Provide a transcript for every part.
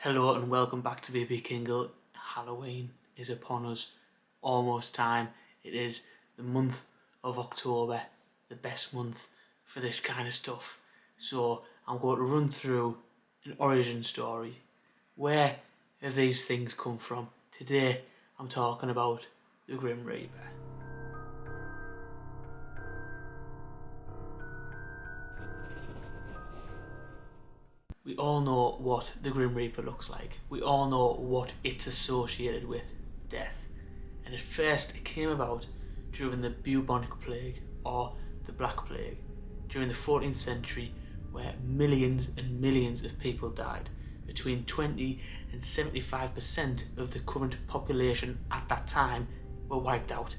Hello and welcome back to BB Kingle. Halloween is upon us, almost time. It is the month of October, the best month for this kind of stuff. So I'm going to run through an origin story. Where have these things come from? Today I'm talking about the Grim Reaper. We all know what the Grim Reaper looks like. We all know what it's associated with, death. And at first it came about during the bubonic plague, or the Black Plague, during the 14th century, where millions and millions of people died. Between 20 and 75% of the current population at that time were wiped out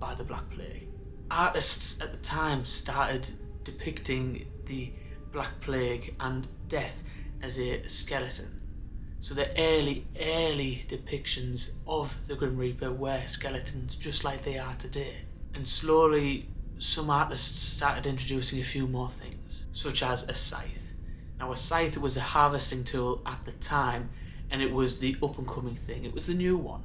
by the Black Plague. Artists at the time started depicting the Black Plague and death as a skeleton. So the early depictions of the Grim Reaper were skeletons just like they are today. And slowly some artists started introducing a few more things, such as a scythe. Now a scythe was a harvesting tool at the time, and it was the up and coming thing. It was the new one.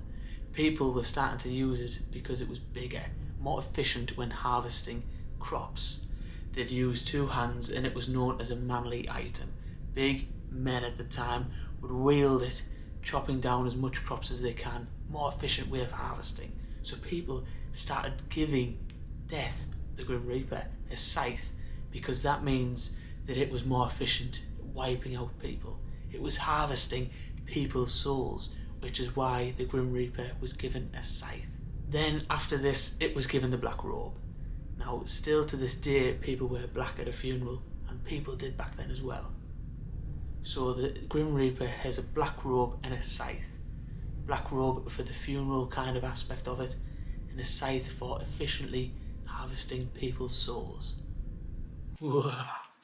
People were starting to use it because it was bigger, more efficient when harvesting crops. They'd use two hands and it was known as a manly item. Big men at the time would wield it, chopping down as much crops as they can, more efficient way of harvesting. So people started giving death, the Grim Reaper, a scythe, because that means that it was more efficient at wiping out people. It was harvesting people's souls, which is why the Grim Reaper was given a scythe. Then after this, it was given the black robe. Now, still to this day, people wear black at a funeral, and people did back then as well. So the Grim Reaper has a black robe and a scythe. Black robe for the funeral kind of aspect of it, and a scythe for efficiently harvesting people's souls. Whoa,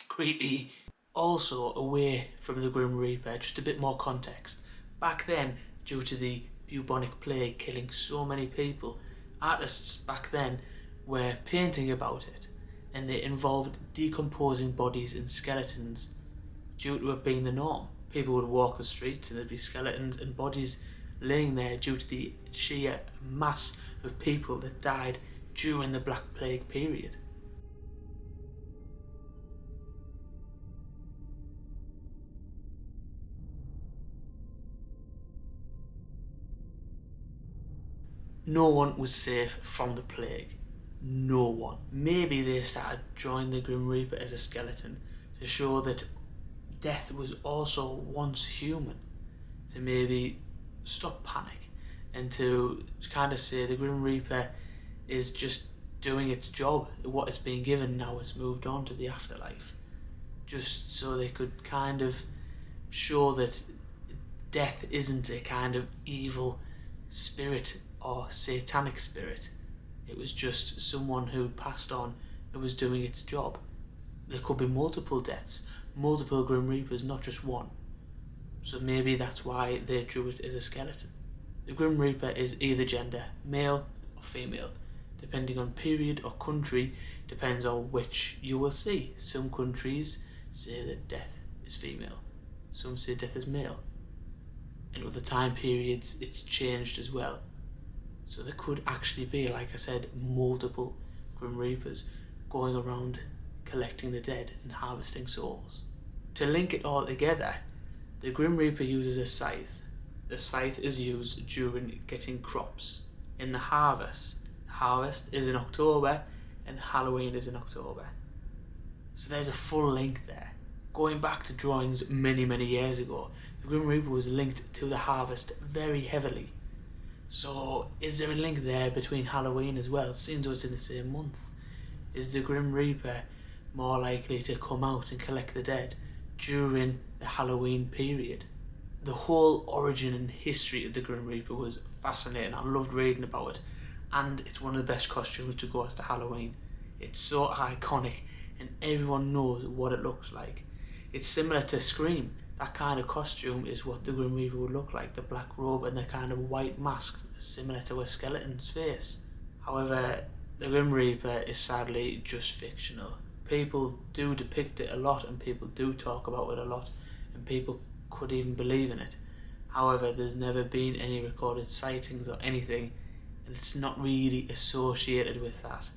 creepy. Also, away from the Grim Reaper, just a bit more context. Back then, due to the bubonic plague killing so many people, artists back then were painting about it, and they involved decomposing bodies and skeletons due to it being the norm. People would walk the streets and there'd be skeletons and bodies laying there due to the sheer mass of people that died during the Black Plague period. No one was safe from the plague. No one. Maybe they started drawing the Grim Reaper as a skeleton to show that death was also once human, to maybe stop panic and to kind of say the Grim Reaper is just doing its job, what it's been given. Now it's moved on to the afterlife, just so they could kind of show that death isn't a kind of evil spirit or satanic spirit. It was just someone who passed on and was doing its job. There could be multiple deaths, multiple Grim Reapers, not just one. So maybe that's why they drew it as a skeleton. The Grim Reaper is either gender, male or female, depending on period or country, depends on which you will see. Some countries say that death is female, some say death is male. In other time periods it's changed as well. So there could actually be, like I said, multiple Grim Reapers going around collecting the dead and harvesting souls. To link it all together, the Grim Reaper uses a scythe. The scythe is used during getting crops in the harvest. The harvest is in October and Halloween is in October. So there's a full link there. Going back to drawings many years ago, the Grim Reaper was linked to the harvest very heavily. So is there a link there between Halloween as well, seeing though it's in the same month? Is the Grim Reaper more likely to come out and collect the dead during the Halloween period? The whole origin and history of the Grim Reaper was fascinating. I loved reading about it, and it's one of the best costumes to go as to Halloween. It's so iconic and everyone knows what it looks like. It's similar to Scream. That kind of costume is what the Grim Reaper would look like, the black robe and the kind of white mask, similar to a skeleton's face. However, the Grim Reaper is sadly just fictional. People do depict it a lot and people do talk about it a lot, and people could even believe in it. However, there's never been any recorded sightings or anything, and it's not really associated with that.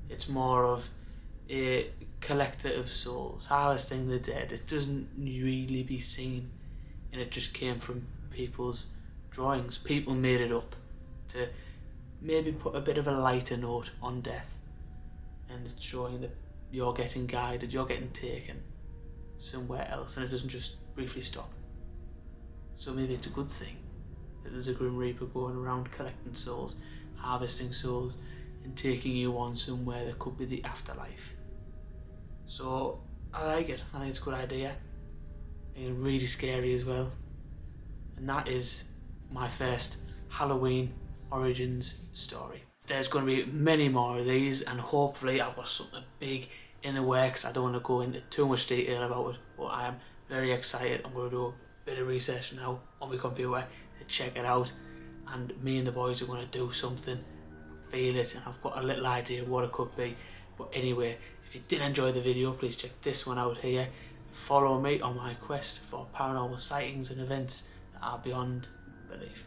It's more of a collector of souls, harvesting the dead. It doesn't really be seen, and it just came from people's drawings. People made it up to maybe put a bit of a lighter note on death, and it's showing that you're getting guided, you're getting taken somewhere else, and it doesn't just briefly stop. So maybe it's a good thing that there's a Grim Reaper going around collecting souls, harvesting souls, and taking you on somewhere that could be the afterlife. So I like it. I think it's a good idea, and really scary as well. And that is my first Halloween Origins story. There's going to be many more of these, and hopefully I've got something big in the works. I don't want to go into too much detail about it, but I am very excited. I'm going to do a bit of research now on my computer to check it out, and me and the boys are going to do something, feel it, and I've got a little idea of what it could be. But anyway, if you did enjoy the video, please check this one out here. Follow me on my quest for paranormal sightings and events that are beyond belief.